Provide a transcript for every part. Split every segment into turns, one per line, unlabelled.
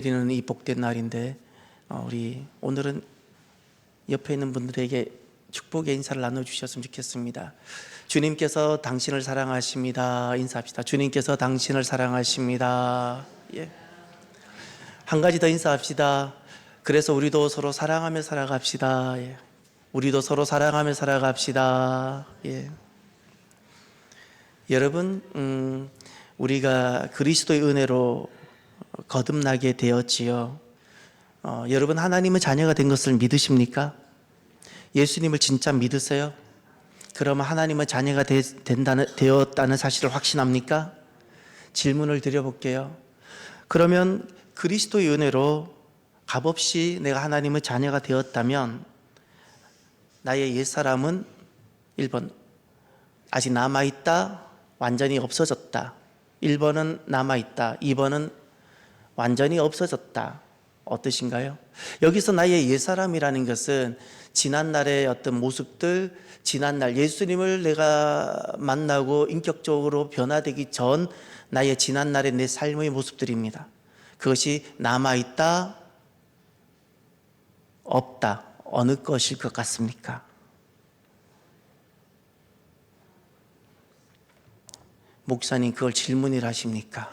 드리는 이 복된 날인데 우리 오늘은 옆에 있는 분들에게 축복의 인사를 나눠주셨으면 좋겠습니다. 주님께서 당신을 사랑하십니다. 인사합시다. 주님께서 당신을 사랑하십니다. 예. 한 가지 더 인사합시다. 그래서 우리도 서로 사랑하며 살아갑시다. 예. 우리도 서로 사랑하며 살아갑시다. 예. 여러분, 우리가 그리스도의 은혜로 거듭나게 되었지요. 여러분, 하나님의 자녀가 된 것을 믿으십니까? 예수님을 진짜 믿으세요? 그러면 하나님의 자녀가 되었다는 사실을 확신합니까? 질문을 드려볼게요. 그러면 그리스도의 은혜로 값없이 내가 하나님의 자녀가 되었다면 나의 옛사람은 1번 아직 남아있다, 완전히 없어졌다. 1번은 남아있다, 2번은 완전히 없어졌다. 어떠신가요? 여기서 나의 옛사람이라는 것은 지난날의 어떤 모습들, 지난날 예수님을 내가 만나고 인격적으로 변화되기 전 나의 지난날의 내 삶의 모습들입니다. 그것이 남아있다, 없다. 어느 것일 것 같습니까? 목사님, 그걸 질문을 하십니까?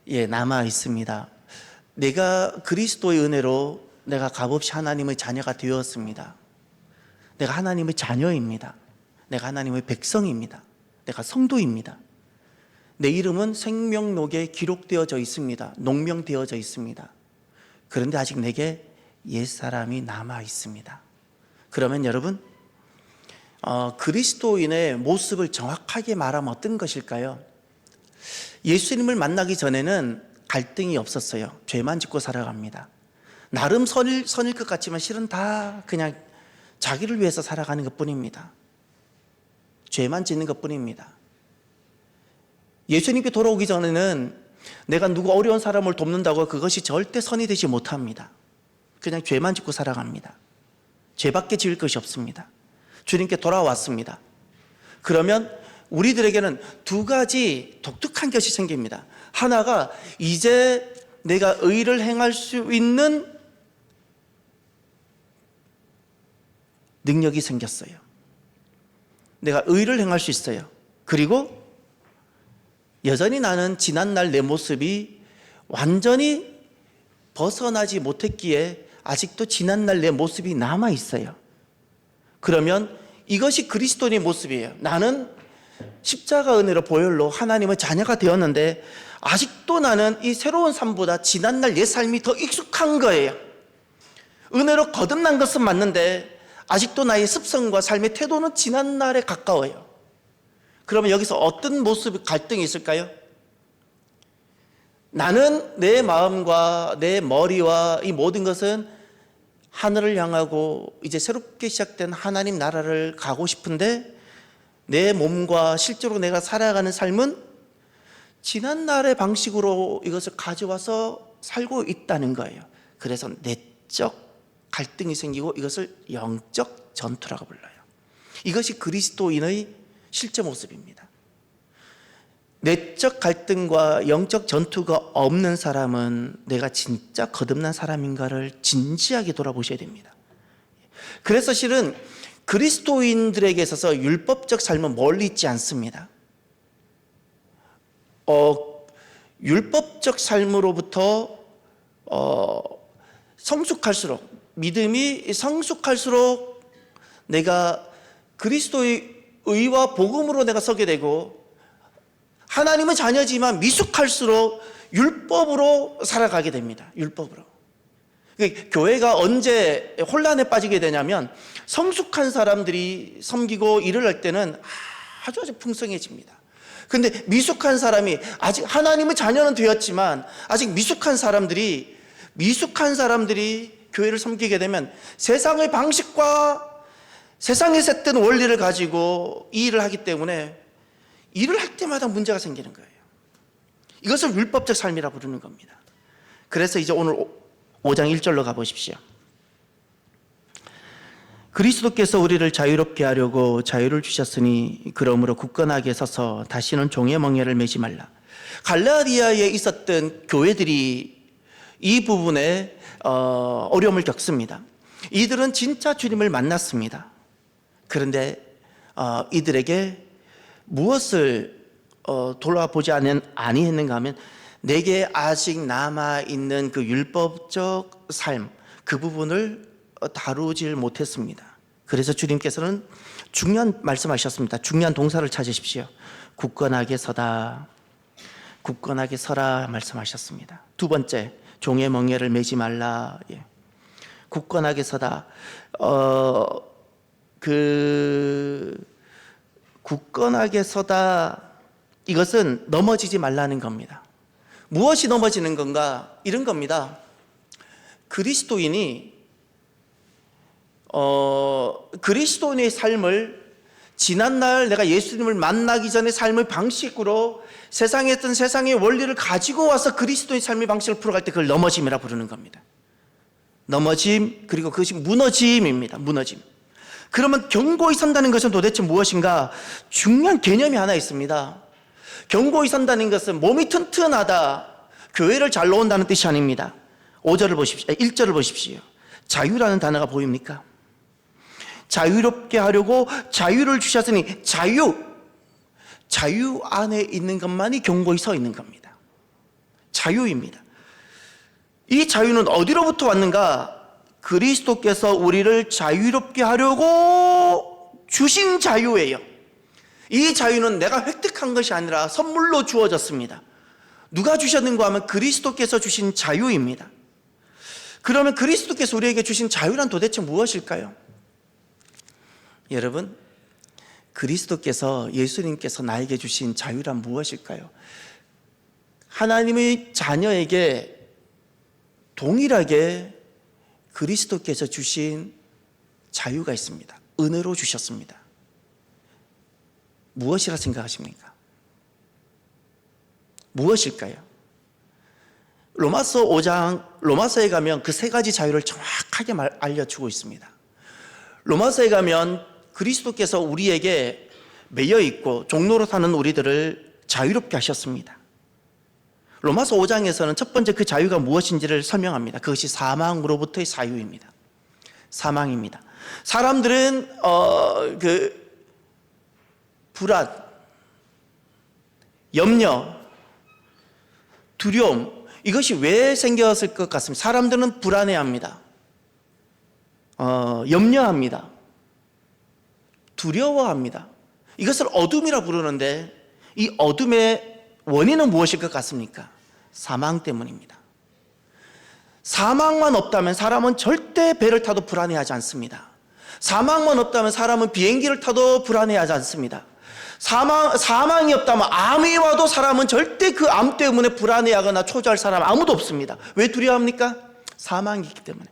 예, 남아 있습니다. 내가 그리스도의 은혜로 내가 값없이 하나님의 자녀가 되었습니다. 내가 하나님의 자녀입니다. 내가 하나님의 백성입니다. 내가 성도입니다. 내 이름은 생명록에 기록되어져 있습니다. 농명되어져 있습니다. 그런데 아직 내게 옛사람이 남아 있습니다. 그러면 여러분, 그리스도인의 모습을 정확하게 말하면 어떤 것일까요? 예수님을 만나기 전에는 갈등이 없었어요. 죄만 짓고 살아갑니다. 나름 선일 것 같지만 실은 다 그냥 자기를 위해서 살아가는 것뿐입니다. 죄만 짓는 것뿐입니다. 예수님께 돌아오기 전에는 내가 누구 어려운 사람을 돕는다고 그것이 절대 선이 되지 못합니다. 그냥 죄만 짓고 살아갑니다. 죄밖에 지을 것이 없습니다. 주님께 돌아왔습니다. 그러면 우리들에게는 두 가지 독특한 것이 생깁니다. 하나가 이제 내가 의를 행할 수 있는 능력이 생겼어요. 내가 의를 행할 수 있어요. 그리고 여전히 나는 지난날 내 모습이 완전히 벗어나지 못했기에 아직도 지난날 내 모습이 남아 있어요. 그러면 이것이 그리스도인의 모습이에요. 나는 십자가 은혜로 보혈로 하나님의 자녀가 되었는데 아직도 나는 이 새로운 삶보다 지난날 내 삶이 더 익숙한 거예요. 은혜로 거듭난 것은 맞는데 아직도 나의 습성과 삶의 태도는 지난날에 가까워요. 그러면 여기서 어떤 모습의 갈등이 있을까요? 나는 내 마음과 내 머리와 이 모든 것은 하늘을 향하고 이제 새롭게 시작된 하나님 나라를 가고 싶은데 내 몸과 실제로 내가 살아가는 삶은 지난날의 방식으로 이것을 가져와서 살고 있다는 거예요. 그래서 내적 갈등이 생기고 이것을 영적 전투라고 불러요. 이것이 그리스도인의 실제 모습입니다. 내적 갈등과 영적 전투가 없는 사람은 내가 진짜 거듭난 사람인가를 진지하게 돌아보셔야 됩니다. 그래서 실은 그리스도인들에게 있어서 율법적 삶은 멀리 있지 않습니다. 율법적 삶으로부터 성숙할수록, 믿음이 성숙할수록 내가 그리스도의 의와 복음으로 내가 서게 되고 하나님의 자녀지만 미숙할수록 율법으로 살아가게 됩니다. 율법으로. 교회가 언제 혼란에 빠지게 되냐면 성숙한 사람들이 섬기고 일을 할 때는 아주 풍성해집니다. 근데 미숙한 사람이 아직 하나님의 자녀는 되었지만 아직 미숙한 사람들이 교회를 섬기게 되면 세상의 방식과 세상에서 했던 원리를 가지고 이 일을 하기 때문에 일을 할 때마다 문제가 생기는 거예요. 이것을 율법적 삶이라 부르는 겁니다. 그래서 이제 오늘 5장 1절로 가보십시오. 그리스도께서 우리를 자유롭게 하려고 자유를 주셨으니 그러므로 굳건하게 서서 다시는 종의 멍에를 매지 말라. 갈라디아에 있었던 교회들이 이 부분에 어려움을 겪습니다. 이들은 진짜 주님을 만났습니다. 그런데 이들에게 무엇을 돌아보지 아니했는가 하면 내게 아직 남아있는 그 율법적 삶, 그 부분을 다루질 못했습니다. 그래서 주님께서는 중요한 말씀하셨습니다. 중요한 동사를 찾으십시오. 굳건하게 서다. 굳건하게 서라 말씀하셨습니다. 두 번째, 종의 멍에를 매지 말라. 예. 굳건하게 서다. 굳건하게 서다. 이것은 넘어지지 말라는 겁니다. 무엇이 넘어지는 건가? 이런 겁니다. 그리스도인의 삶을 지난날 내가 예수님을 만나기 전에 삶의 방식으로 세상에 있던 세상의 원리를 가지고 와서 그리스도의 삶의 방식을 풀어갈 때 그걸 넘어짐이라 부르는 겁니다. 넘어짐, 그리고 그것이 무너짐입니다. 무너짐. 그러면 견고히 선다는 것은 도대체 무엇인가? 중요한 개념이 하나 있습니다. 견고히 선다는 것은 몸이 튼튼하다, 교회를 잘 놓은다는 뜻이 아닙니다. 5절을 보십시오. 1절을 보십시오. 자유라는 단어가 보입니까? 자유롭게 하려고 자유를 주셨으니 자유 안에 있는 것만이 견고히 서 있는 겁니다. 자유입니다. 이 자유는 어디로부터 왔는가? 그리스도께서 우리를 자유롭게 하려고 주신 자유예요. 이 자유는 내가 획득한 것이 아니라 선물로 주어졌습니다. 누가 주셨는가 하면 그리스도께서 주신 자유입니다. 그러면 그리스도께서 우리에게 주신 자유란 도대체 무엇일까요? 여러분, 그리스도께서, 예수님께서 나에게 주신 자유란 무엇일까요? 하나님의 자녀에게 동일하게 그리스도께서 주신 자유가 있습니다. 은혜로 주셨습니다. 무엇이라 생각하십니까? 무엇일까요? 로마서 5장, 로마서에 가면 그 세 가지 자유를 정확하게 알려주고 있습니다. 로마서에 가면 그리스도께서 우리에게 매여 있고 종로로 사는 우리들을 자유롭게 하셨습니다. 로마서 5장에서는 첫 번째 그 자유가 무엇인지를 설명합니다. 그것이 사망으로부터의 자유입니다. 사망입니다. 사람들은 불안, 염려, 두려움, 이것이 왜 생겼을 것 같습니다. 사람들은 불안해합니다. 염려합니다. 두려워합니다. 이것을 어둠이라 부르는데 이 어둠의 원인은 무엇일 것 같습니까? 사망 때문입니다. 사망만 없다면 사람은 절대 배를 타도 불안해하지 않습니다. 사망만 없다면 사람은 비행기를 타도 불안해하지 않습니다. 사망이 없다면 암이 와도 사람은 절대 그 암 때문에 불안해하거나 초조할 사람 아무도 없습니다. 왜 두려워합니까? 사망이 있기 때문에.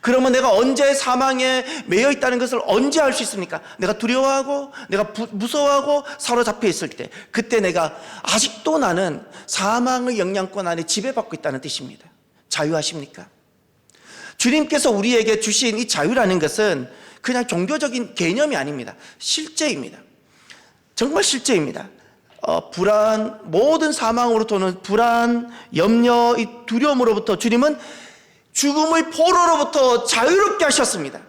그러면 내가 언제 사망에 매여 있다는 것을 언제 알 수 있습니까? 내가 두려워하고 내가 무서워하고 사로잡혀 있을 때, 그때 내가 아직도 나는 사망의 영향권 안에 지배받고 있다는 뜻입니다. 자유하십니까? 주님께서 우리에게 주신 이 자유라는 것은 그냥 종교적인 개념이 아닙니다. 실제입니다. 정말 실제입니다. 불안, 모든 사망으로부터 오는 불안, 염려, 이 두려움으로부터 주님은 죽음의 포로로부터 자유롭게 하셨습니다.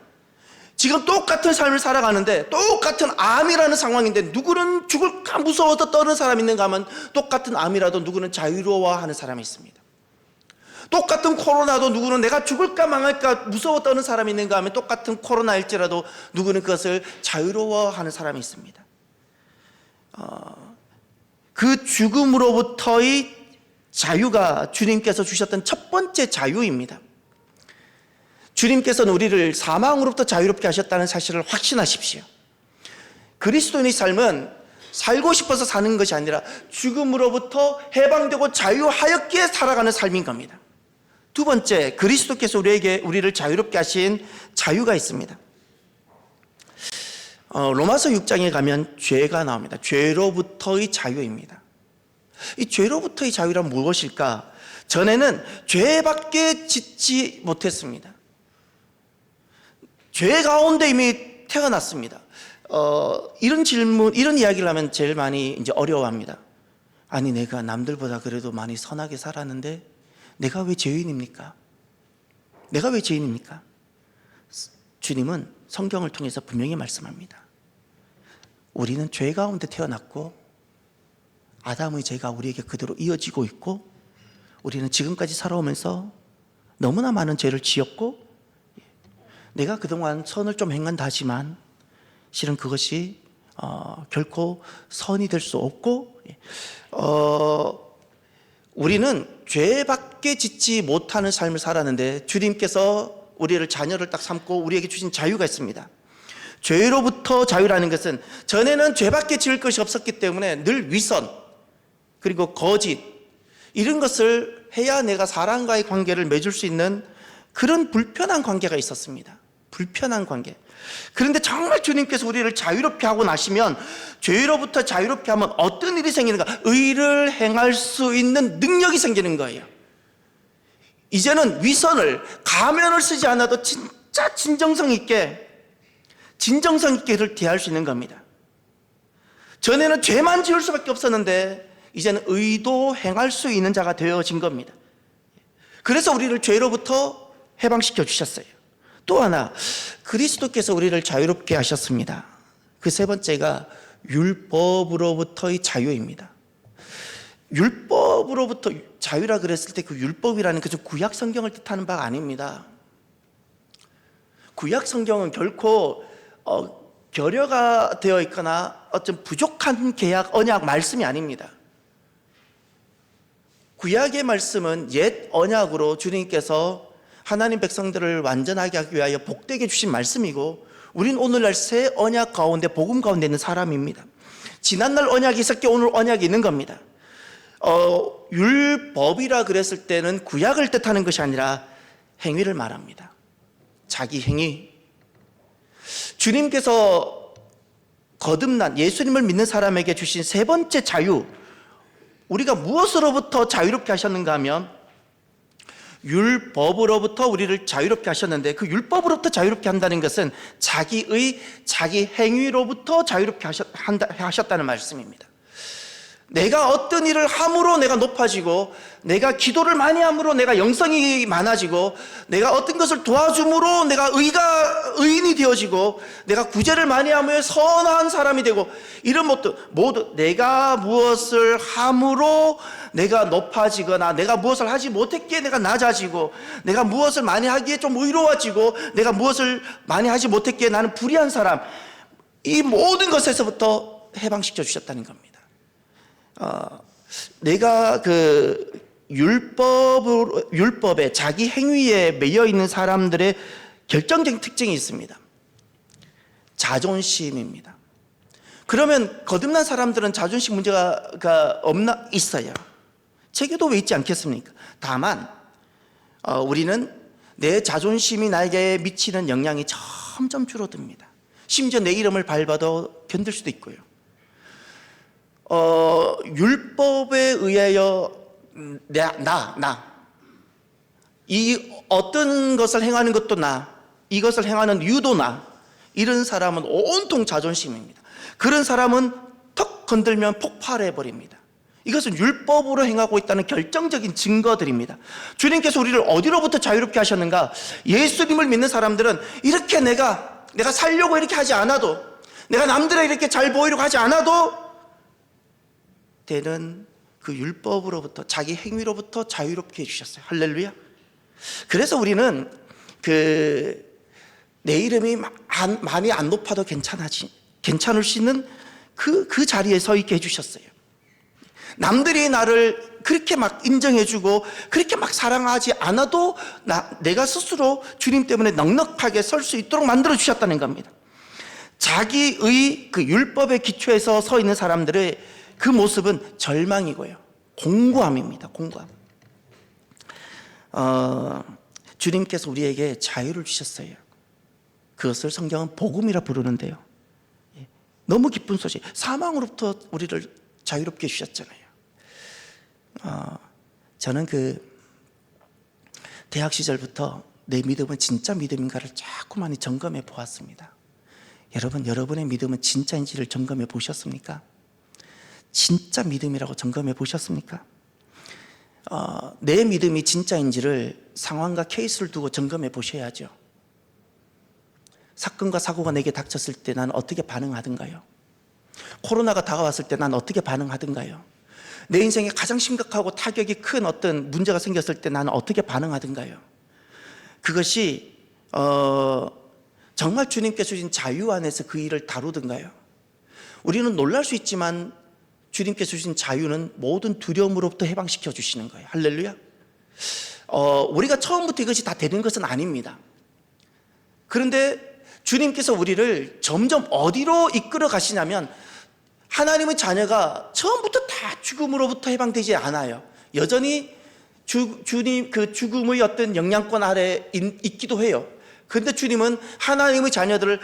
지금 똑같은 삶을 살아가는데 똑같은 암이라는 상황인데 누구는 죽을까 무서워서 떠는 사람이 있는가 하면 똑같은 암이라도 누구는 자유로워하는 사람이 있습니다. 똑같은 코로나도 누구는 내가 죽을까 망할까 무서워 떠는 사람이 있는가 하면 똑같은 코로나일지라도 누구는 그것을 자유로워하는 사람이 있습니다. 그 죽음으로부터의 자유가 주님께서 주셨던 첫 번째 자유입니다. 주님께서는 우리를 사망으로부터 자유롭게 하셨다는 사실을 확신하십시오. 그리스도인의 삶은 살고 싶어서 사는 것이 아니라 죽음으로부터 해방되고 자유하였기에 살아가는 삶인 겁니다. 두 번째, 그리스도께서 우리를 자유롭게 하신 자유가 있습니다. 로마서 6장에 가면 죄가 나옵니다. 죄로부터의 자유입니다. 이 죄로부터의 자유란 무엇일까? 전에는 죄밖에 짓지 못했습니다. 죄 가운데 이미 태어났습니다. 이런 질문, 이런 이야기를 하면 제일 많이 이제 어려워합니다. 아니 내가 남들보다 그래도 많이 선하게 살았는데 내가 왜 죄인입니까? 내가 왜 죄인입니까? 주님은 성경을 통해서 분명히 말씀합니다. 우리는 죄 가운데 태어났고 아담의 죄가 우리에게 그대로 이어지고 있고 우리는 지금까지 살아오면서 너무나 많은 죄를 지었고 내가 그동안 선을 좀 행한다 하지만 실은 그것이 결코 선이 될 수 없고 우리는 죄밖에 짓지 못하는 삶을 살았는데 주님께서 우리를 자녀를 딱 삼고 우리에게 주신 자유가 있습니다. 죄로부터 자유라는 것은 전에는 죄밖에 지을 것이 없었기 때문에 늘 위선 그리고 거짓 이런 것을 해야 내가 사람과의 관계를 맺을 수 있는 그런 불편한 관계가 있었습니다. 불편한 관계. 그런데 정말 주님께서 우리를 자유롭게 하고 나시면 죄로부터 자유롭게 하면 어떤 일이 생기는가? 의를 행할 수 있는 능력이 생기는 거예요. 이제는 위선을 가면을 쓰지 않아도 진짜 진정성 있게 그를 대할 수 있는 겁니다. 전에는 죄만 지을 수밖에 없었는데 이제는 의도 행할 수 있는 자가 되어진 겁니다. 그래서 우리를 죄로부터 해방시켜 주셨어요. 또 하나 그리스도께서 우리를 자유롭게 하셨습니다. 그 세 번째가 율법으로부터의 자유입니다. 율법으로부터 자유라 그랬을 때 그 율법이라는 것은 구약 성경을 뜻하는 바가 아닙니다. 구약 성경은 결코 결여가 되어 있거나 어떤 부족한 계약, 언약, 말씀이 아닙니다. 구약의 말씀은 옛 언약으로 주님께서 하나님 백성들을 완전하게 하기 위하여 복되게 주신 말씀이고 우린 오늘날 새 언약 가운데 복음 가운데 있는 사람입니다. 지난날 언약이 있었기에 오늘 언약이 있는 겁니다. 율법이라 그랬을 때는 구약을 뜻하는 것이 아니라 행위를 말합니다. 자기 행위. 주님께서 거듭난 예수님을 믿는 사람에게 주신 세 번째 자유, 우리가 무엇으로부터 자유롭게 하셨는가 하면 율법으로부터 우리를 자유롭게 하셨는데 그 율법으로부터 자유롭게 한다는 것은 자기 행위로부터 자유롭게 하셨다는 말씀입니다. 내가 어떤 일을 함으로 내가 높아지고 내가 기도를 많이 함으로 내가 영성이 많아지고 내가 어떤 것을 도와줌으로 내가 의인이 되어지고 내가 구제를 많이 하며 선한 사람이 되고 이런 것도 모두 내가 무엇을 함으로 내가 높아지거나 내가 무엇을 하지 못했기에 내가 낮아지고 내가 무엇을 많이 하기에 좀 의로워지고 내가 무엇을 많이 하지 못했기에 나는 불의한 사람, 이 모든 것에서부터 해방시켜 주셨다는 겁니다. 내가 그 율법에 자기 행위에 매여 있는 사람들의 결정적인 특징이 있습니다. 자존심입니다. 그러면 거듭난 사람들은 자존심 문제가 있어요. 제게도 왜 있지 않겠습니까? 다만 우리는 내 자존심이 나에게 미치는 영향이 점점 줄어듭니다. 심지어 내 이름을 밟아도 견딜 수도 있고요. 율법에 의하여 이 어떤 것을 행하는 것도 이것을 행하는 이유도 이런 사람은 온통 자존심입니다. 그런 사람은 턱 건들면 폭발해 버립니다. 이것은 율법으로 행하고 있다는 결정적인 증거들입니다. 주님께서 우리를 어디로부터 자유롭게 하셨는가? 예수님을 믿는 사람들은 이렇게 내가 살려고 이렇게 하지 않아도, 내가 남들에게 이렇게 잘 보이려고 하지 않아도 되는 그 율법으로부터, 자기 행위로부터 자유롭게 해주셨어요. 할렐루야. 그래서 우리는 내 이름이 많이 안 높아도 괜찮을 수 있는 그 자리에 서 있게 해주셨어요. 남들이 나를 그렇게 막 인정해주고 그렇게 막 사랑하지 않아도 내가 스스로 주님 때문에 넉넉하게 설 수 있도록 만들어 주셨다는 겁니다. 자기의 그 율법의 기초에서 서 있는 사람들의 그 모습은 절망이고요, 공고함입니다. 공고함. 주님께서 우리에게 자유를 주셨어요. 그것을 성경은 복음이라 부르는데요, 너무 기쁜 소식, 사망으로부터 우리를 자유롭게 해주셨잖아요. 저는 대학 시절부터 내 믿음은 진짜 믿음인가를 자꾸 많이 점검해 보았습니다. 여러분의 믿음은 진짜인지를 점검해 보셨습니까? 진짜 믿음이라고 점검해 보셨습니까? 내 믿음이 진짜인지를 상황과 케이스를 두고 점검해 보셔야죠. 사건과 사고가 내게 닥쳤을 때 나는 어떻게 반응하든가요? 코로나가 다가왔을 때 나는 어떻게 반응하든가요? 내 인생에 가장 심각하고 타격이 큰 어떤 문제가 생겼을 때 나는 어떻게 반응하든가요? 그것이 정말 주님께서 주신 자유 안에서 그 일을 다루든가요? 우리는 놀랄 수 있지만 주님께서 주신 자유는 모든 두려움으로부터 해방시켜 주시는 거예요. 할렐루야. 우리가 처음부터 이것이 다 되는 것은 아닙니다. 그런데 주님께서 우리를 점점 어디로 이끌어 가시냐면 하나님의 자녀가 처음부터 다 죽음으로부터 해방되지 않아요. 여전히 주님 그 죽음의 어떤 영향권 아래 있기도 해요. 그런데 주님은 하나님의 자녀들을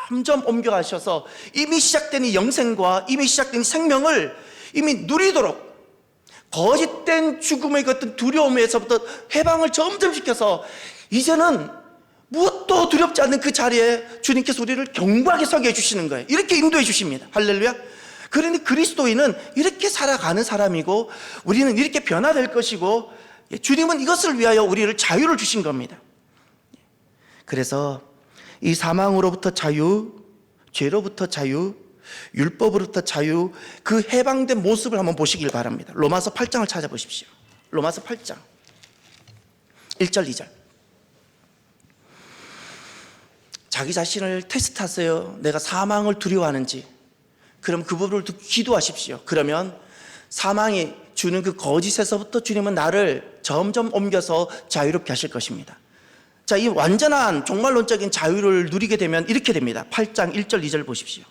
점점 옮겨가셔서 이미 시작된 이 영생과 이미 시작된 생명을 이미 누리도록 거짓된 죽음의 어떤 두려움에서부터 해방을 점점 시켜서 이제는 무엇도 두렵지 않는 그 자리에 주님께서 우리를 견고하게 서게 해주시는 거예요. 이렇게 인도해 주십니다. 할렐루야. 그러니 그리스도인은 이렇게 살아가는 사람이고 우리는 이렇게 변화될 것이고 주님은 이것을 위하여 우리를 자유를 주신 겁니다. 그래서 이 사망으로부터 자유, 죄로부터 자유, 율법으로부터 자유, 그 해방된 모습을 한번 보시길 바랍니다. 로마서 8장을 찾아보십시오. 로마서 8장 1절 2절. 자기 자신을 테스트하세요. 내가 사망을 두려워하는지. 그럼 그 부분을 기도하십시오. 그러면 사망이 주는 그 거짓에서부터 주님은 나를 점점 옮겨서 자유롭게 하실 것입니다. 자, 이 완전한 종말론적인 자유를 누리게 되면 이렇게 됩니다. 8장 1절 2절 보십시오.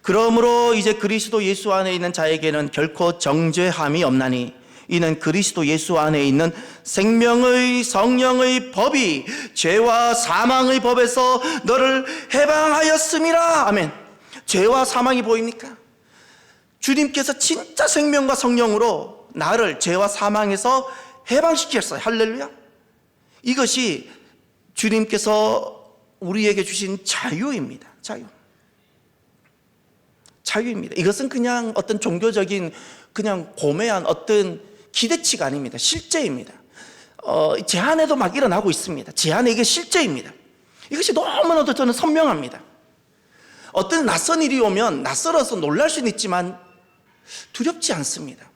그러므로 이제 그리스도 예수 안에 있는 자에게는 결코 정죄함이 없나니 이는 그리스도 예수 안에 있는 생명의 성령의 법이 죄와 사망의 법에서 너를 해방하였음이라. 아멘. 죄와 사망이 보입니까? 주님께서 진짜 생명과 성령으로 나를 죄와 사망에서 해방시켰어요. 할렐루야. 이것이 주님께서 우리에게 주신 자유입니다. 자유입니다. 이것은 그냥 어떤 종교적인 그냥 고매한 어떤 기대치가 아닙니다. 실제입니다. 제 안에도 막 일어나고 있습니다. 제 안에 이게 실제입니다. 이것이 너무나도 저는 선명합니다. 어떤 낯선 일이 오면 낯설어서 놀랄 수는 있지만 두렵지 않습니다.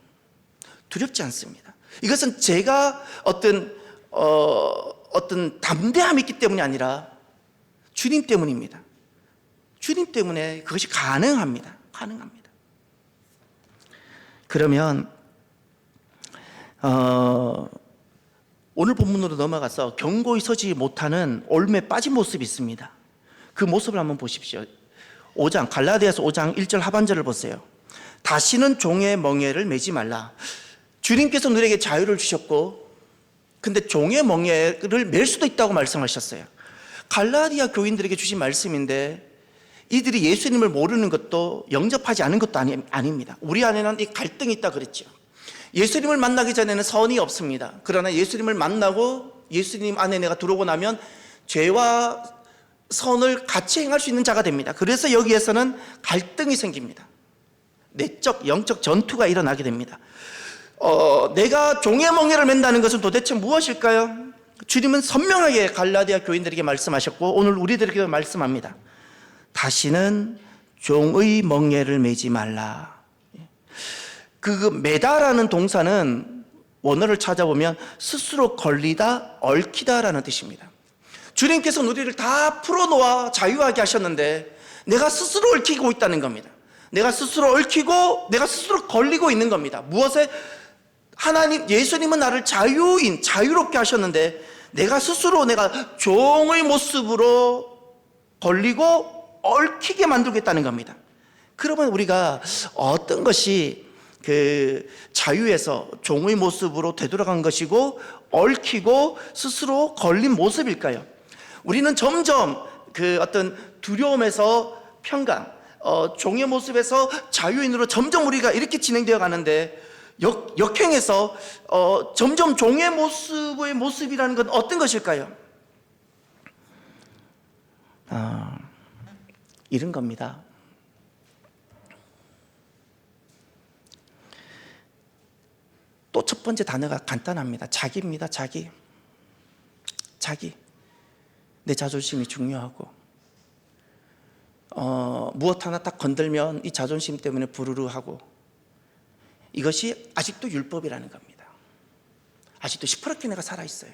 두렵지 않습니다. 이것은 제가 어떤 담대함이 있기 때문이 아니라 주님 때문입니다. 주님 때문에 그것이 가능합니다. 그러면 오늘 본문으로 넘어가서 견고히 서지 못하는 올무에 빠진 모습이 있습니다. 그 모습을 한번 보십시오. 5장 갈라디아서 5장 1절 하반절을 보세요. 다시는 종의 멍에를 매지 말라. 주님께서 우리에게 자유를 주셨고 근데 종의 멍에를 맬 수도 있다고 말씀하셨어요. 갈라디아 교인들에게 주신 말씀인데 이들이 예수님을 모르는 것도 영접하지 않은 것도 아닙니다. 우리 안에는 이 갈등이 있다 그랬죠. 예수님을 만나기 전에는 선이 없습니다. 그러나 예수님을 만나고 예수님 안에 내가 들어오고 나면 죄와 선을 같이 행할 수 있는 자가 됩니다. 그래서 여기에서는 갈등이 생깁니다. 내적 영적 전투가 일어나게 됩니다. 내가 종의 멍에를 맨다는 것은 도대체 무엇일까요? 주님은 선명하게 갈라디아 교인들에게 말씀하셨고 오늘 우리들에게도 말씀합니다. 다시는 종의 멍에를 매지 말라. 그 매다라는 동사는 원어를 찾아보면 스스로 걸리다, 얽히다라는 뜻입니다. 주님께서 우리를 다 풀어놓아 자유하게 하셨는데 내가 스스로 얽히고 있다는 겁니다. 내가 스스로 얽히고 내가 스스로 걸리고 있는 겁니다. 무엇에? 예수님은 나를 자유롭게 하셨는데 내가 스스로 내가 종의 모습으로 걸리고 얽히게 만들겠다는 겁니다. 그러면 우리가 어떤 것이 그 자유에서 종의 모습으로 되돌아간 것이고 얽히고 스스로 걸린 모습일까요? 우리는 점점 그 어떤 두려움에서 평강, 종의 모습에서 자유인으로 점점 우리가 이렇게 진행되어 가는데 역행해서 점점 종의 모습의 모습이라는 건 어떤 것일까요? 이런 겁니다. 또 첫 번째 단어가 간단합니다. 자기입니다. 자기. 내 자존심이 중요하고 무엇 하나 딱 건들면 이 자존심 때문에 부르르 하고, 이것이 아직도 율법이라는 겁니다. 아직도 시퍼렇게 내가 살아있어요.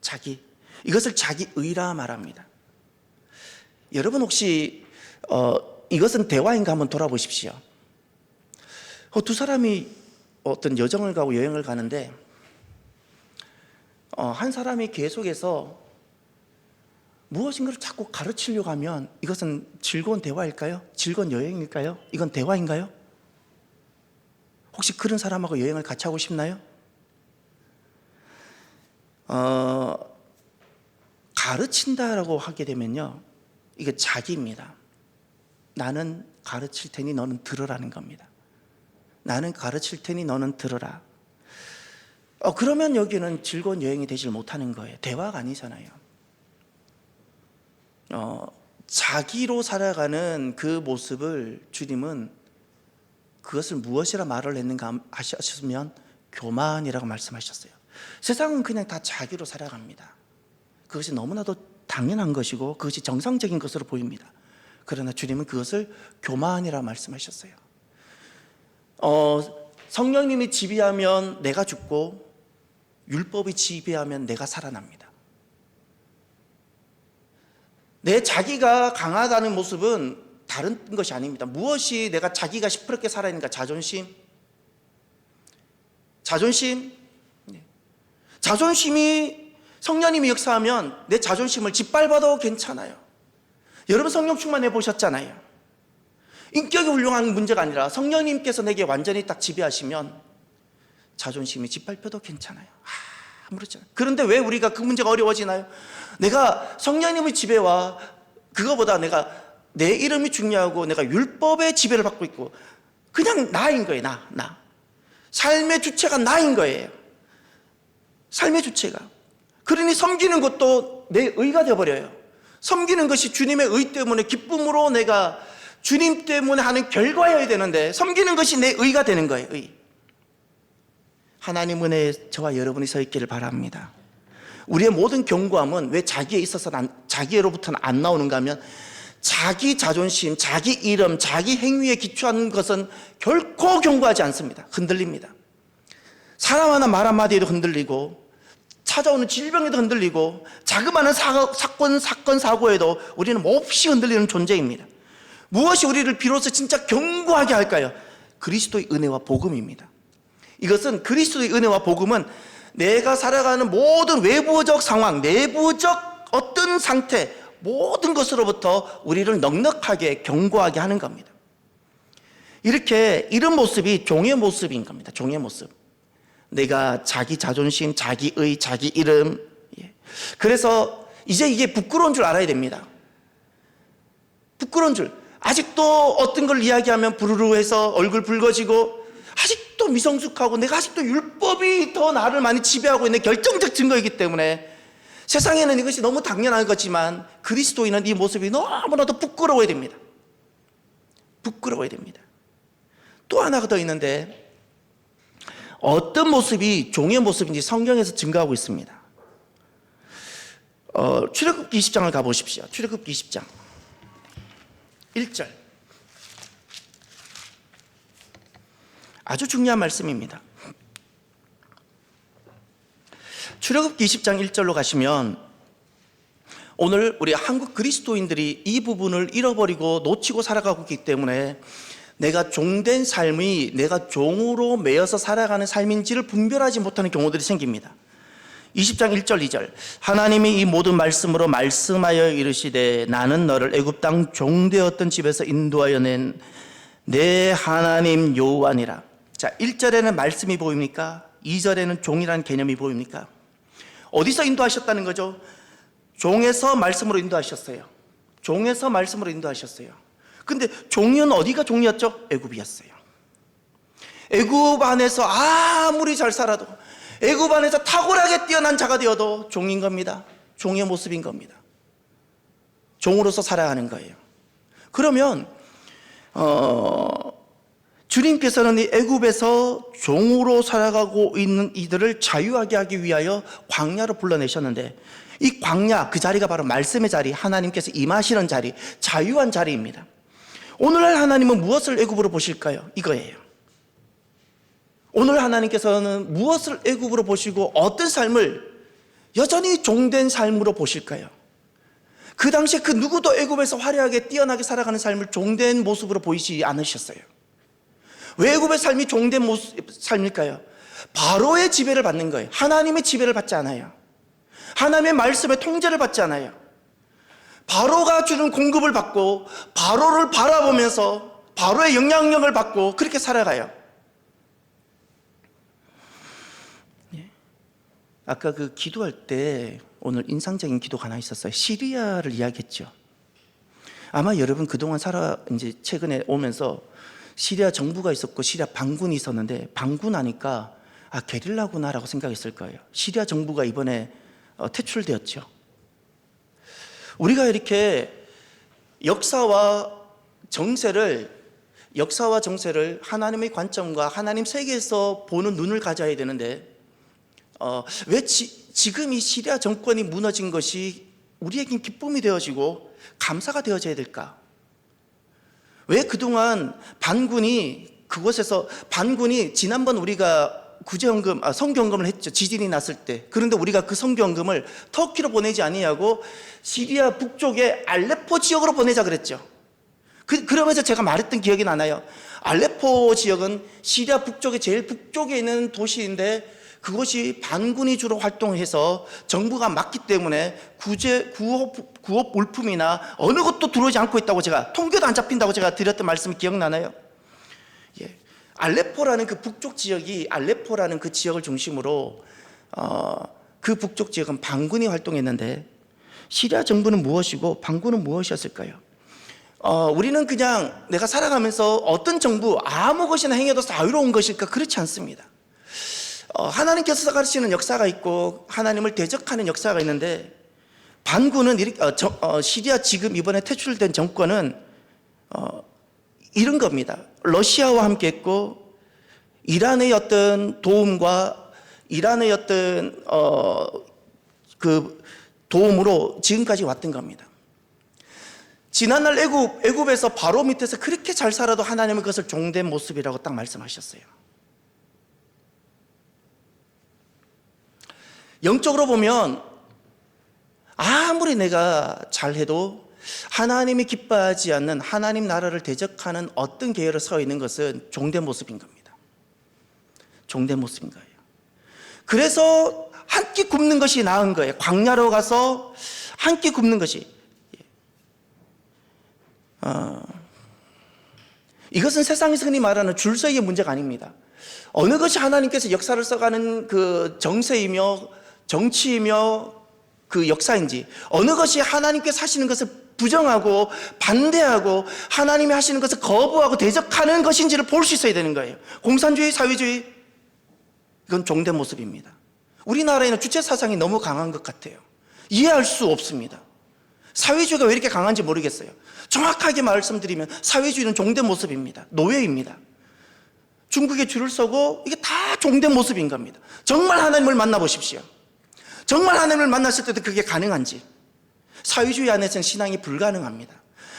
자기, 이것을 자기의라 말합니다. 여러분 혹시 이것은 대화인가 한번 돌아보십시오. 두 사람이 어떤 여정을 가고 여행을 가는데 한 사람이 계속해서 무엇인가를 자꾸 가르치려고 하면 이것은 즐거운 대화일까요? 즐거운 여행일까요? 이건 대화인가요? 혹시 그런 사람하고 여행을 같이 하고 싶나요? 가르친다라고 하게 되면요, 이게 자기입니다. 나는 가르칠 테니 너는 들으라는 겁니다. 나는 가르칠 테니 너는 들으라. 그러면 여기는 즐거운 여행이 되질 못하는 거예요. 대화가 아니잖아요. 자기로 살아가는 그 모습을 주님은 그것을 무엇이라 말을 했는가 하셨으면 교만이라고 말씀하셨어요. 세상은 그냥 다 자기로 살아갑니다. 그것이 너무나도 당연한 것이고 그것이 정상적인 것으로 보입니다. 그러나 주님은 그것을 교만이라 말씀하셨어요. 성령님이 지배하면 내가 죽고 율법이 지배하면 내가 살아납니다. 내 자기가 강하다는 모습은 다른 것이 아닙니다. 무엇이 내가 자기가 시퍼렇게 살아있는가? 자존심이 성령님이 역사하면 내 자존심을 짓밟아도 괜찮아요. 여러분 성령 충만해 보셨잖아요. 인격이 훌륭한 문제가 아니라 성령님께서 내게 완전히 딱 지배하시면 자존심이 짓밟혀도 괜찮아요. 아무렇잖아요. 그런데 왜 우리가 그 문제가 어려워지나요? 내가 성령님의 지배와 그거보다 내가 내 이름이 중요하고 내가 율법의 지배를 받고 있고 그냥 나인 거예요. 나. 삶의 주체가 나인 거예요. 삶의 주체가. 그러니 섬기는 것도 내 의가 되어버려요. 섬기는 것이 주님의 의 때문에 기쁨으로 내가 주님 때문에 하는 결과여야 되는데 섬기는 것이 내 의가 되는 거예요. 의. 하나님 은혜에 저와 여러분이 서 있기를 바랍니다. 우리의 모든 견고함은 왜 자기에 있어서 자기로부터는 안 나오는가 하면 자기 자존심, 자기 이름, 자기 행위에 기초한 것은 결코 견고하지 않습니다. 흔들립니다. 사람 하나 말 한마디에도 흔들리고 찾아오는 질병에도 흔들리고 자그마한 사건 사고에도 우리는 몹시 흔들리는 존재입니다. 무엇이 우리를 비로소 진짜 견고하게 할까요? 그리스도의 은혜와 복음입니다. 이것은 그리스도의 은혜와 복음은 내가 살아가는 모든 외부적 상황, 내부적 어떤 상태, 모든 것으로부터 우리를 넉넉하게 견고하게 하는 겁니다. 이런 모습이 종의 모습인 겁니다. 종의 모습. 내가 자기 자존심, 자기의, 자기 이름. 그래서 이제 이게 부끄러운 줄 알아야 됩니다. 부끄러운 줄. 아직도 어떤 걸 이야기하면 부르르 해서 얼굴 붉어지고 아직도 미성숙하고 내가 아직도 율법이 더 나를 많이 지배하고 있는 결정적 증거이기 때문에 세상에는 이것이 너무 당연한 거지만 그리스도인은 이 모습이 너무나도 부끄러워야 됩니다. 부끄러워야 됩니다. 또 하나가 더 있는데 어떤 모습이 종의 모습인지 성경에서 증거하고 있습니다. 출애굽기 20장을 가보십시오. 출애굽기 20장 1절. 아주 중요한 말씀입니다. 출애굽기 20장 1절로 가시면 오늘 우리 한국 그리스도인들이 이 부분을 잃어버리고 놓치고 살아가고 있기 때문에 내가 종된 삶이 내가 종으로 매여서 살아가는 삶인지를 분별하지 못하는 경우들이 생깁니다. 20장 1절 2절 하나님이 이 모든 말씀으로 말씀하여 이르시되 나는 너를 애굽 땅 종되었던 집에서 인도하여 낸 내 하나님 여호와니라. 자, 1절에는 말씀이 보입니까? 2절에는 종이라는 개념이 보입니까? 어디서 인도하셨다는 거죠? 종에서 말씀으로 인도하셨어요. 종에서 말씀으로 인도하셨어요. 근데 종은 어디가 종이었죠? 애굽이었어요. 애굽 안에서 아무리 잘 살아도 애굽 안에서 탁월하게 뛰어난 자가 되어도 종인 겁니다. 종의 모습인 겁니다. 종으로서 살아가는 거예요. 그러면 주님께서는 이 애굽에서 종으로 살아가고 있는 이들을 자유하게 하기 위하여 광야로 불러내셨는데, 이 광야, 그 자리가 바로 말씀의 자리, 하나님께서 임하시는 자리, 자유한 자리입니다. 오늘날 하나님은 무엇을 애굽으로 보실까요? 이거예요. 오늘 하나님께서는 무엇을 애굽으로 보시고 어떤 삶을 여전히 종된 삶으로 보실까요? 그 당시에 그 누구도 애굽에서 화려하게 뛰어나게 살아가는 삶을 종된 모습으로 보이지 않으셨어요. 왜 애굽의 삶이 종된 삶일까요? 바로의 지배를 받는 거예요. 하나님의 지배를 받지 않아요. 하나님의 말씀의 통제를 받지 않아요. 바로가 주는 공급을 받고 바로를 바라보면서 바로의 영향력을 받고 그렇게 살아가요. 아까 그 기도할 때 오늘 인상적인 기도가 하나 있었어요. 시리아를 이야기했죠. 아마 여러분 그동안 이제 최근에 오면서 시리아 정부가 있었고 시리아 반군이 있었는데, 반군하니까 게릴라구나라고 생각했을 거예요. 시리아 정부가 이번에 퇴출되었죠. 우리가 이렇게 역사와 정세를 하나님의 관점과 하나님 세계에서 보는 눈을 가져야 되는데, 왜 지금 이 시리아 정권이 무너진 것이 우리에겐 기쁨이 되어지고 감사가 되어져야 될까? 왜 그동안 반군이 지난번 우리가 성경금을 했죠. 지진이 났을 때. 그런데 우리가 그 성경금을 터키로 보내지 아니하고 시리아 북쪽의 알레포 지역으로 보내자 그랬죠. 그러면서 제가 말했던 기억이 나나요? 알레포 지역은 시리아 북쪽의 제일 북쪽에 있는 도시인데, 그것이 반군이 주로 활동해서 정부가 막기 때문에 구호 물품이나 어느 것도 들어오지 않고 있다고, 제가 통계도 안 잡힌다고 제가 드렸던 말씀이 기억나나요? 예. 알레포라는 그 북쪽 지역이, 알레포라는 그 지역을 중심으로 그 북쪽 지역은 반군이 활동했는데, 시리아 정부는 무엇이고 반군은 무엇이었을까요? 우리는 그냥 내가 살아가면서 어떤 정부 아무 것이나 행해도 자유로운 것일까? 그렇지 않습니다. 하나님께서 가르치는 역사가 있고 하나님을 대적하는 역사가 있는데, 반군은 시리아 지금 이번에 퇴출된 정권은 이런 겁니다. 러시아와 함께 했고 이란의 어떤 도움과 이란의 어떤 그 도움으로 지금까지 왔던 겁니다. 지난날 애굽에서 바로 밑에서 그렇게 잘 살아도 하나님은 그것을 종된 모습이라고 딱 말씀하셨어요. 영적으로 보면 아무리 내가 잘해도 하나님이 기뻐하지 않는, 하나님 나라를 대적하는 어떤 계열에 서 있는 것은 종된 모습인 겁니다. 종된 모습인 거예요. 그래서 한 끼 굶는 것이 나은 거예요. 광야로 가서 한 끼 굶는 것이. 이것은 세상에서 흔히 말하는 줄서기의 문제가 아닙니다. 어느 것이 하나님께서 역사를 써가는 그 정세이며 정치이며 그 역사인지, 어느 것이 하나님께서 하시는 것을 부정하고 반대하고 하나님이 하시는 것을 거부하고 대적하는 것인지를 볼 수 있어야 되는 거예요. 공산주의, 사회주의, 이건 종된 모습입니다. 우리나라에는 주체 사상이 너무 강한 것 같아요. 이해할 수 없습니다. 사회주의가 왜 이렇게 강한지 모르겠어요. 정확하게 말씀드리면 사회주의는 종된 모습입니다. 노예입니다. 중국에 줄을 서고 이게 다 종된 모습인 겁니다. 정말 하나님을 만나보십시오. 정말 하나님을 만났을 때도 그게 가능한지. 사회주의 안에서는 신앙이 불가능합니다.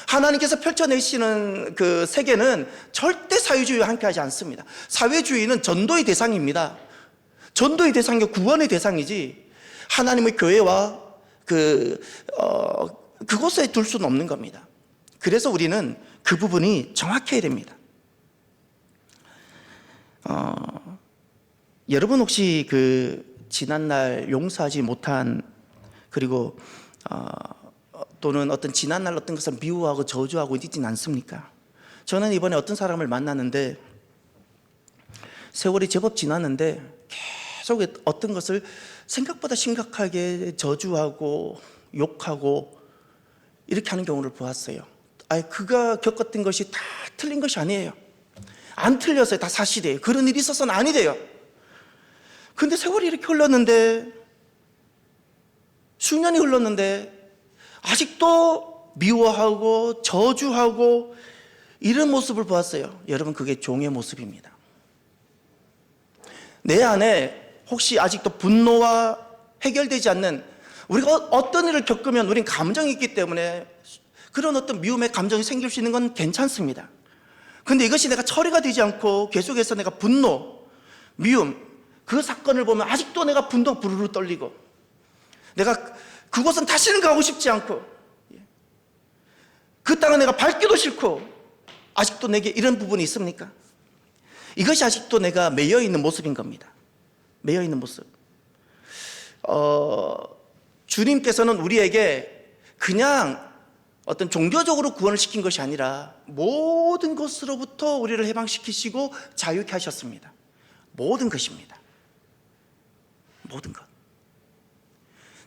하나님께서 펼쳐내시는 그 세계는 절대 사회주의와 함께하지 않습니다. 사회주의는 전도의 대상입니다. 전도의 대상이 구원의 대상이지 하나님의 교회와 그곳에 둘 수는 없는 겁니다. 그래서 우리는 그 부분이 정확해야 됩니다. 여러분 혹시 지난날 용서하지 못한, 그리고 또는 어떤 지난날 어떤 것을 미워하고 저주하고 있지는 않습니까? 저는 이번에 어떤 사람을 만났는데, 세월이 제법 지났는데 계속 어떤 것을 생각보다 심각하게 저주하고 욕하고 이렇게 하는 경우를 보았어요. 그가 겪었던 것이 다 틀린 것이 아니에요. 안 틀렸어요. 다 사실이에요. 그런 일이 있어서는 아니래요. 근데 세월이 이렇게 흘렀는데, 수년이 흘렀는데 아직도 미워하고 저주하고 이런 모습을 보았어요. 여러분, 그게 종의 모습입니다. 내 안에 혹시 아직도 분노와 해결되지 않는, 우리가 어떤 일을 겪으면 우린 감정이 있기 때문에 그런 어떤 미움의 감정이 생길 수 있는 건 괜찮습니다. 그런데 이것이 내가 처리가 되지 않고 계속해서 내가 분노, 미움, 그 사건을 보면 아직도 내가 분노가 부르르 떨리고, 내가 그곳은 다시는 가고 싶지 않고, 그 땅은 내가 밟기도 싫고, 아직도 내게 이런 부분이 있습니까? 이것이 아직도 내가 매여 있는 모습인 겁니다. 매여 있는 모습. 주님께서는 우리에게 그냥 어떤 종교적으로 구원을 시킨 것이 아니라 모든 것으로부터 우리를 해방시키시고 자유케 하셨습니다. 모든 것입니다. 모든 것.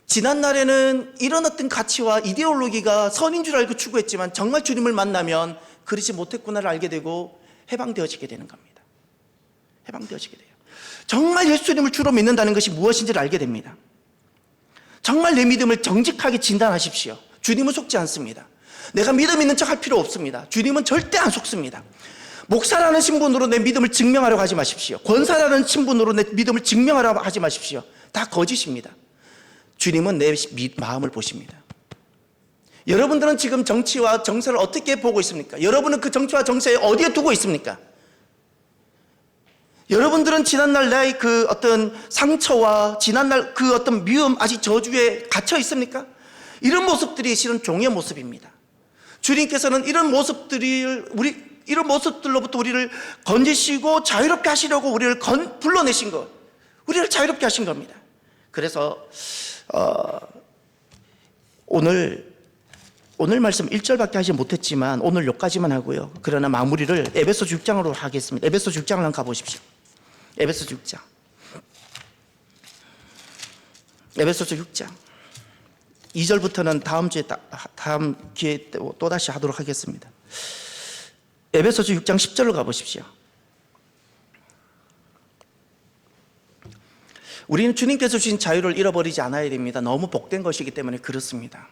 지난 날에는 이런 어떤 가치와 이데올로기가 선인 줄 알고 추구했지만 정말 주님을 만나면 그렇지 못했구나를 알게 되고 해방되어지게 되는 겁니다. 해방되어지게 돼요. 정말 예수님을 주로 믿는다는 것이 무엇인지를 알게 됩니다. 정말 내 믿음을 정직하게 진단하십시오. 주님은 속지 않습니다. 내가 믿음 있는 척 할 필요 없습니다. 주님은 절대 안 속습니다. 목사라는 신분으로 내 믿음을 증명하려고 하지 마십시오. 권사라는 신분으로 내 믿음을 증명하려고 하지 마십시오. 다 거짓입니다. 주님은 내 마음을 보십니다. 여러분들은 지금 정치와 정세를 어떻게 보고 있습니까? 여러분은 그 정치와 정세에 어디에 두고 있습니까? 여러분들은 지난날 나의 그 어떤 상처와 지난날 그 어떤 미움, 아직 저주에 갇혀 있습니까? 이런 모습들이 실은 종의 모습입니다. 주님께서는 이런 모습들로부터 우리를 건지시고 자유롭게 하시려고 우리를 불러내신 것, 우리를 자유롭게 하신 겁니다. 그래서 오늘 말씀 1절밖에 하지 못했지만 오늘 여기까지만 하고요. 그러나 마무리를 에베소서 6장으로 하겠습니다. 에베소서 6장을 한번 가보십시오. 에베소서 6장. 에베소서 6장. 2절부터는 다음 기회에 또다시 하도록 하겠습니다. 에베소서 6장 10절로 가보십시오. 우리는 주님께서 주신 자유를 잃어버리지 않아야 됩니다. 너무 복된 것이기 때문에 그렇습니다.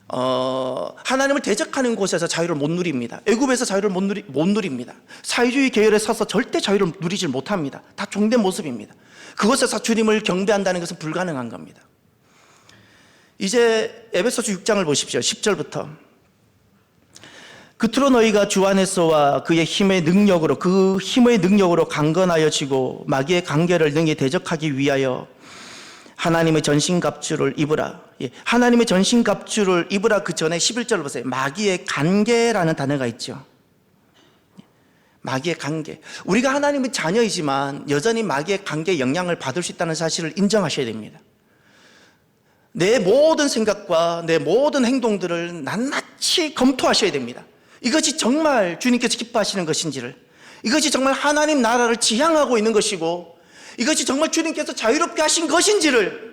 하나님을 대적하는 곳에서 자유를 못 누립니다. 애굽에서 자유를 못 누립니다. 사회주의 계열에 서서 절대 자유를 누리질 못합니다. 다 종된 모습입니다. 그곳에서 주님을 경배한다는 것은 불가능한 겁니다. 이제 에베소서 6장을 보십시오. 10절부터. 그토록 너희가 주 안에서와 그의 힘의 능력으로, 그 힘의 능력으로 강건하여지고 마귀의 관계를 능히 대적하기 위하여 하나님의 전신갑주를 입으라. 하나님의 전신갑주를 입으라. 그 전에 11절을 보세요. 마귀의 관계라는 단어가 있죠. 마귀의 관계. 우리가 하나님의 자녀이지만 여전히 마귀의 관계에 영향을 받을 수 있다는 사실을 인정하셔야 됩니다. 내 모든 생각과 내 모든 행동들을 낱낱이 검토하셔야 됩니다. 이것이 정말 주님께서 기뻐하시는 것인지를, 이것이 정말 하나님 나라를 지향하고 있는 것이고, 이것이 정말 주님께서 자유롭게 하신 것인지를,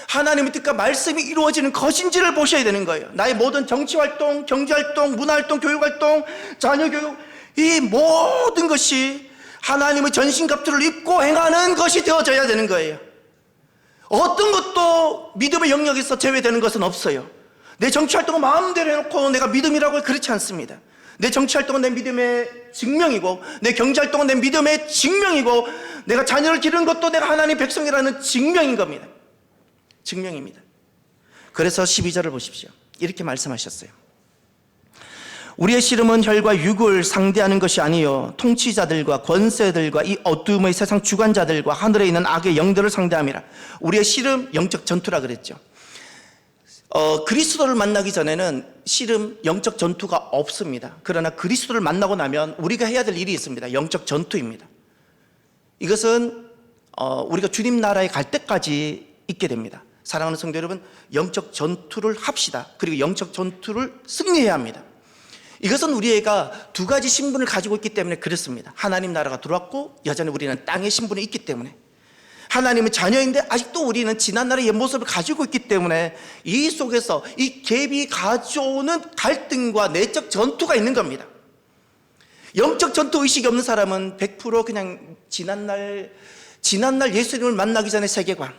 하나님의 뜻과 말씀이 이루어지는 것인지를 보셔야 되는 거예요. 나의 모든 정치활동, 경제활동, 문화활동, 교육활동, 자녀교육, 이 모든 것이 하나님의 전신갑주를 입고 행하는 것이 되어져야 되는 거예요. 어떤 것도 믿음의 영역에서 제외되는 것은 없어요. 내 정치활동은 마음대로 해놓고 내가 믿음이라고 그렇지 않습니다. 내 정치활동은 내 믿음의 증명이고, 내 경제활동은 내 믿음의 증명이고, 내가 자녀를 기르는 것도 내가 하나님의 백성이라는 증명인 겁니다. 증명입니다. 그래서 12절을 보십시오. 이렇게 말씀하셨어요. 우리의 씨름은 혈과 육을 상대하는 것이 아니요 통치자들과 권세들과 이 어두움의 세상 주관자들과 하늘에 있는 악의 영들을 상대함이라. 우리의 씨름, 영적 전투라 그랬죠. 그리스도를 만나기 전에는 씨름, 영적 전투가 없습니다. 그러나 그리스도를 만나고 나면 우리가 해야 될 일이 있습니다. 영적 전투입니다. 이것은 우리가 주님 나라에 갈 때까지 있게 됩니다. 사랑하는 성도 여러분, 영적 전투를 합시다. 그리고 영적 전투를 승리해야 합니다. 이것은 우리가 두 가지 신분을 가지고 있기 때문에 그렇습니다. 하나님 나라가 들어왔고 여전히 우리는 땅의 신분이 있기 때문에, 하나님의 자녀인데 아직도 우리는 지난날의 옛 모습을 가지고 있기 때문에 이 속에서 이 갭이 가져오는 갈등과 내적 전투가 있는 겁니다. 영적 전투 의식이 없는 사람은 100% 그냥 지난날 예수님을 만나기 전에 세계관,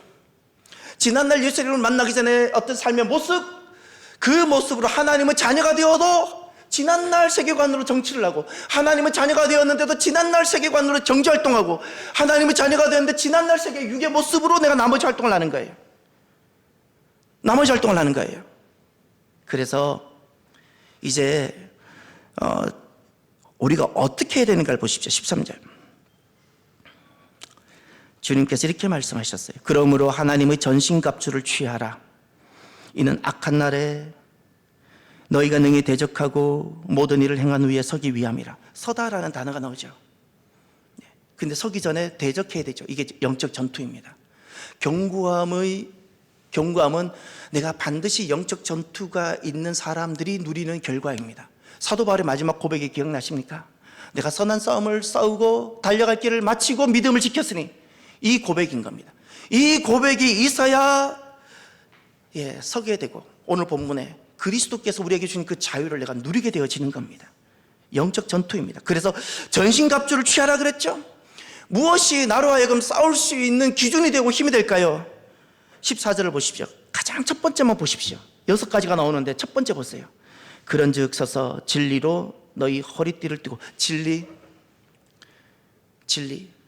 지난날 예수님을 만나기 전에 어떤 삶의 모습, 그 모습으로 하나님의 자녀가 되어도 지난날 세계관으로 정치를 하고, 하나님의 자녀가 되었는데도 지난날 세계관으로 정치 활동하고, 하나님의 자녀가 되었는데 지난날 세계 육의 모습으로 내가 나머지 활동을 하는 거예요. 나머지 활동을 하는 거예요. 그래서 이제 우리가 어떻게 해야 되는가를 보십시오. 13절. 주님께서 이렇게 말씀하셨어요. 그러므로 하나님의 전신갑주를 취하라. 이는 악한 날에 너희가 능히 대적하고 모든 일을 행한 후에 서기 위함이라. 서다라는 단어가 나오죠. 근데 서기 전에 대적해야 되죠. 이게 영적 전투입니다. 경구함은 내가 반드시 영적 전투가 있는 사람들이 누리는 결과입니다. 사도 바울의 마지막 고백이 기억나십니까? 내가 선한 싸움을 싸우고 달려갈 길을 마치고 믿음을 지켰으니, 이 고백인 겁니다. 이 고백이 있어야 서게 되고, 오늘 본문에 그리스도께서 우리에게 주신 그 자유를 내가 누리게 되어지는 겁니다. 영적 전투입니다. 그래서 전신갑주를 취하라 그랬죠. 무엇이 나로 하여금 싸울 수 있는 기준이 되고 힘이 될까요? 14절을 보십시오. 가장 첫 번째만 보십시오. 6가지가 나오는데 첫 번째 보세요. 그런즉 서서 진리로 너희 허리띠를 띠고. 진리,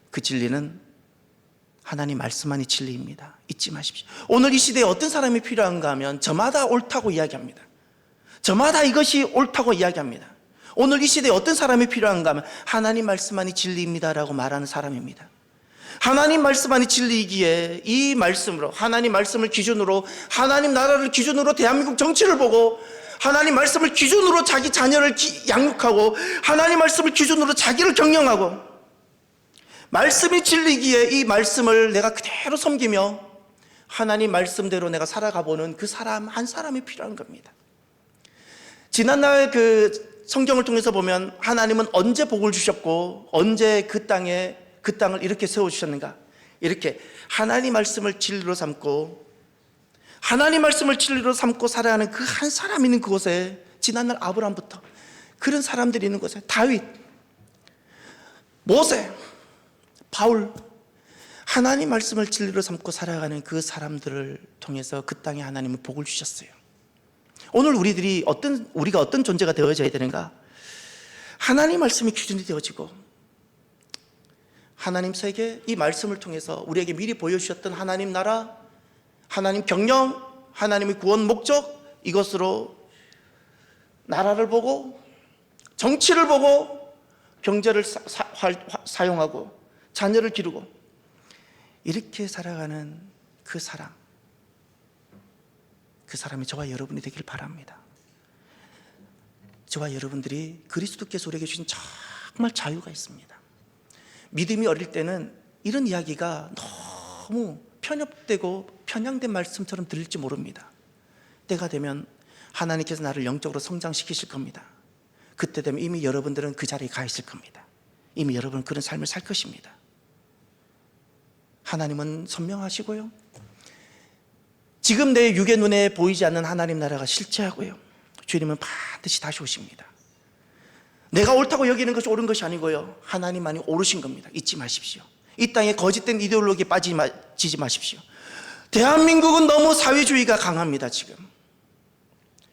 그 진리는 하나님 말씀만이 진리입니다. 잊지 마십시오. 오늘 이 시대에 어떤 사람이 필요한가 하면 저마다 옳다고 이야기합니다. 저마다 이것이 옳다고 이야기합니다. 오늘 이 시대에 어떤 사람이 필요한가 하면 하나님 말씀만이 진리입니다라고 말하는 사람입니다. 하나님 말씀만이 진리이기에 이 말씀으로, 하나님 말씀을 기준으로, 하나님 나라를 기준으로 대한민국 정치를 보고, 하나님 말씀을 기준으로 자기 자녀를 양육하고, 하나님 말씀을 기준으로 자기를 경영하고, 말씀이 진리기에 이 말씀을 내가 그대로 섬기며 하나님 말씀대로 내가 살아가보는 그 사람 한 사람이 필요한 겁니다. 지난날 그 성경을 통해서 보면 하나님은 언제 복을 주셨고 언제 그 땅을 이렇게 세워주셨는가, 이렇게 하나님 말씀을 진리로 삼고 하나님 말씀을 진리로 삼고 살아가는 그 한 사람 있는 그곳에, 지난날 아브라함부터 그런 사람들이 있는 곳에 다윗, 모세, 바울, 하나님 말씀을 진리로 삼고 살아가는 그 사람들을 통해서 그 땅에 하나님은 복을 주셨어요. 오늘 우리가 어떤 존재가 되어져야 되는가? 하나님 말씀이 기준이 되어지고, 하나님 세계, 이 말씀을 통해서 우리에게 미리 보여주셨던 하나님 나라, 하나님 경영, 하나님의 구원 목적, 이것으로 나라를 보고 정치를 보고 경제를 사용하고 자녀를 기르고 이렇게 살아가는 그 사람이 저와 여러분이 되길 바랍니다. 저와 여러분들이 그리스도께서 우리에게 주신 정말 자유가 있습니다. 믿음이 어릴 때는 이런 이야기가 너무 편협되고 편향된 말씀처럼 들릴지 모릅니다. 때가 되면 하나님께서 나를 영적으로 성장시키실 겁니다. 그때 되면 이미 여러분들은 그 자리에 가 있을 겁니다. 이미 여러분은 그런 삶을 살 것입니다. 하나님은 선명하시고요, 지금 내 육의 눈에 보이지 않는 하나님 나라가 실제하고요, 주님은 반드시 다시 오십니다. 내가 옳다고 여기는 것이 옳은 것이 아니고요, 하나님만이 옳으신 겁니다. 잊지 마십시오. 이 땅에 거짓된 이데올로기에 빠지지 마십시오. 대한민국은 너무 사회주의가 강합니다. 지금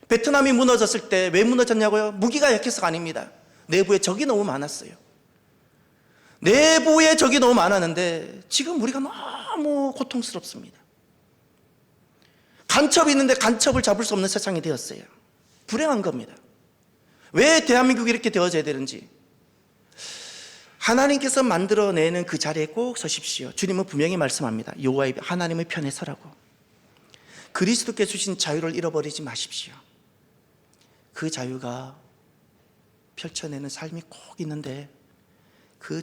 베트남이 무너졌을 때 왜 무너졌냐고요? 무기가 약해서가 아닙니다. 내부에 적이 너무 많았어요. 내부에 적이 너무 많았는데 지금 우리가 너무 고통스럽습니다. 간첩이 있는데 간첩을 잡을 수 없는 세상이 되었어요. 불행한 겁니다. 왜 대한민국이 이렇게 되어져야 되는지, 하나님께서 만들어내는 그 자리에 꼭 서십시오. 주님은 분명히 말씀합니다. 여호와의 하나님의 편에 서라고. 그리스도께서 주신 자유를 잃어버리지 마십시오. 그 자유가 펼쳐내는 삶이 꼭 있는데, 그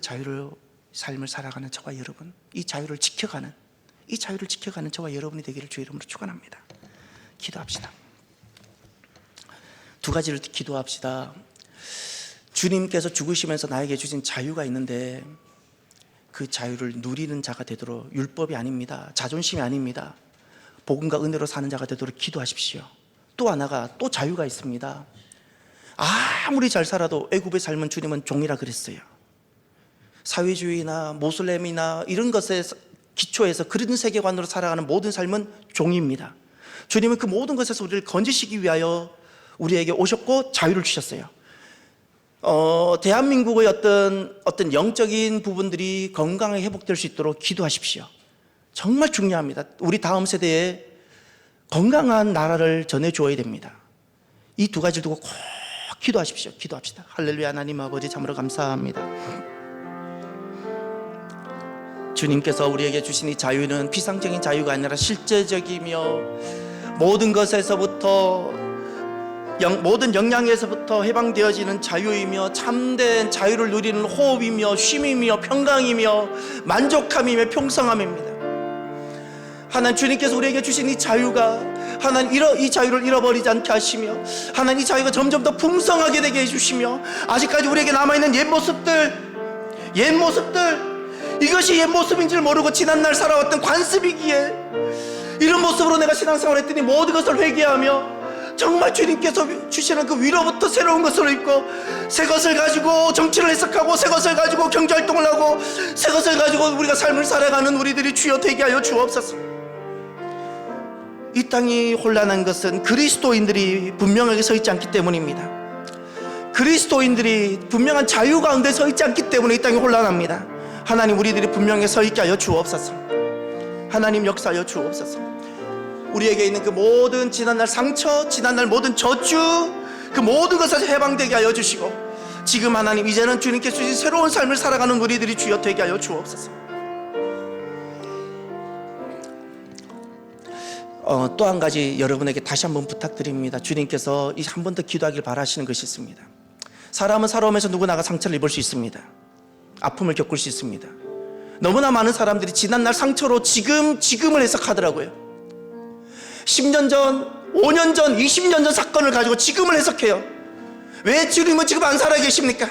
삶을 살아가는 저와 여러분, 이 자유를 지켜가는 저와 여러분이 되기를 주의 이름으로 축원합니다. 기도합시다. 두 가지를 기도합시다. 주님께서 죽으시면서 나에게 주신 자유가 있는데 그 자유를 누리는 자가 되도록, 율법이 아닙니다, 자존심이 아닙니다, 복음과 은혜로 사는 자가 되도록 기도하십시오. 또 하나가, 또 자유가 있습니다. 아무리 잘 살아도 애굽의 삶은 주님은 종이라 그랬어요. 사회주의나 모슬렘이나 이런 것에 기초해서 그런 세계관으로 살아가는 모든 삶은 종입니다. 주님은 그 모든 것에서 우리를 건지시기 위하여 우리에게 오셨고 자유를 주셨어요. 대한민국의 어떤 영적인 부분들이 건강하게 회복될 수 있도록 기도하십시오. 정말 중요합니다. 우리 다음 세대에 건강한 나라를 전해주어야 됩니다. 이 두 가지를 두고 꼭 기도하십시오. 기도합시다. 할렐루야. 하나님 아버지 참으로 감사합니다. 주님께서 우리에게 주신 이 자유는 피상적인 자유가 아니라 실제적이며 모든 것에서부터 모든 영향에서부터 해방되어지는 자유이며 참된 자유를 누리는 호흡이며 쉼이며 평강이며 만족함이며 평성함입니다. 하나님, 주님께서 우리에게 주신 이 자유가 하나님 이 자유를 잃어버리지 않게 하시며 하나님 이 자유가 점점 더 풍성하게 되게 해주시며 아직까지 우리에게 남아있는 옛 모습들 이것이 옛 모습인 줄 모르고 지난날 살아왔던 관습이기에 이런 모습으로 내가 신앙생활을 했더니 모든 것을 회개하며 정말 주님께서 주시는 그 위로부터 새로운 것을 입고 새 것을 가지고 정치를 해석하고 새 것을 가지고 경제활동을 하고 새 것을 가지고 우리가 삶을 살아가는 우리들이 주여 되게 하여 주옵소서. 이 땅이 혼란한 것은 그리스도인들이 분명하게 서 있지 않기 때문입니다. 그리스도인들이 분명한 자유 가운데 서 있지 않기 때문에 이 땅이 혼란합니다. 하나님, 우리들이 분명히 서 있게 하여 주옵소서. 하나님, 역사하여 주옵소서. 우리에게 있는 그 모든 지난날 상처, 지난날 모든 저주, 그 모든 것을 해방되게 하여 주시고 지금 하나님 이제는 주님께서 주신 새로운 삶을 살아가는 우리들이 주여 되게 하여 주옵소서. 또 한 가지 여러분에게 다시 한번 부탁드립니다. 주님께서 한 번 더 기도하길 바라시는 것이 있습니다. 사람은 살아오면서 누구나가 상처를 입을 수 있습니다. 아픔을 겪을 수 있습니다. 너무나 많은 사람들이 지난날 상처로 지금을 해석하더라고요. 10년 전, 5년 전, 20년 전 사건을 가지고 지금을 해석해요. 왜 주님은 지금 안 살아 계십니까?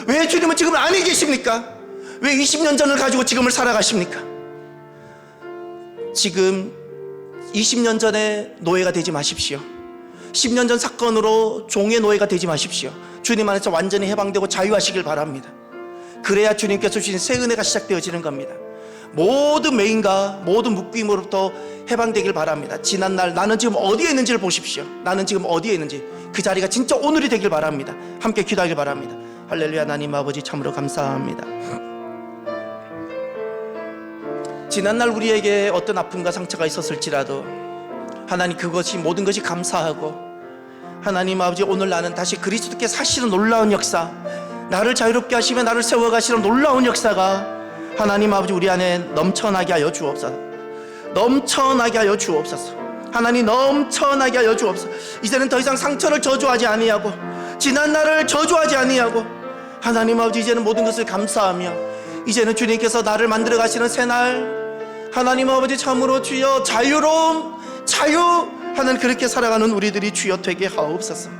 왜 주님은 지금 안에 계십니까? 왜 20년 전을 가지고 지금을 살아가십니까? 지금 20년 전에 노예가 되지 마십시오. 10년 전 사건으로 종의 노예가 되지 마십시오. 주님 안에서 완전히 해방되고 자유하시길 바랍니다. 그래야 주님께서 주신 새 은혜가 시작되어지는 겁니다. 모든 매인과 모든 묶임으로부터 해방되길 바랍니다. 지난날 나는 지금 어디에 있는지를 보십시오. 나는 지금 어디에 있는지 그 자리가 진짜 오늘이 되길 바랍니다. 함께 기도하길 바랍니다. 할렐루야. 하나님 아버지 참으로 감사합니다. 지난날 우리에게 어떤 아픔과 상처가 있었을지라도 하나님 그것이 모든 것이 감사하고 하나님 아버지 오늘 나는 다시 그리스도께 사시는 놀라운 역사, 나를 자유롭게 하시며 나를 세워가시는 놀라운 역사가 하나님 아버지 우리 안에 넘쳐나게 하여 주옵소서. 넘쳐나게 하여 주옵소서. 하나님 넘쳐나게 하여 주옵소서. 이제는 더 이상 상처를 저주하지 아니하고 지난날을 저주하지 아니하고 하나님 아버지 이제는 모든 것을 감사하며 이제는 주님께서 나를 만들어 가시는 새날 하나님 아버지 참으로 주여 자유로움 자유 하나님 그렇게 살아가는 우리들이 주여 되게 하옵소서.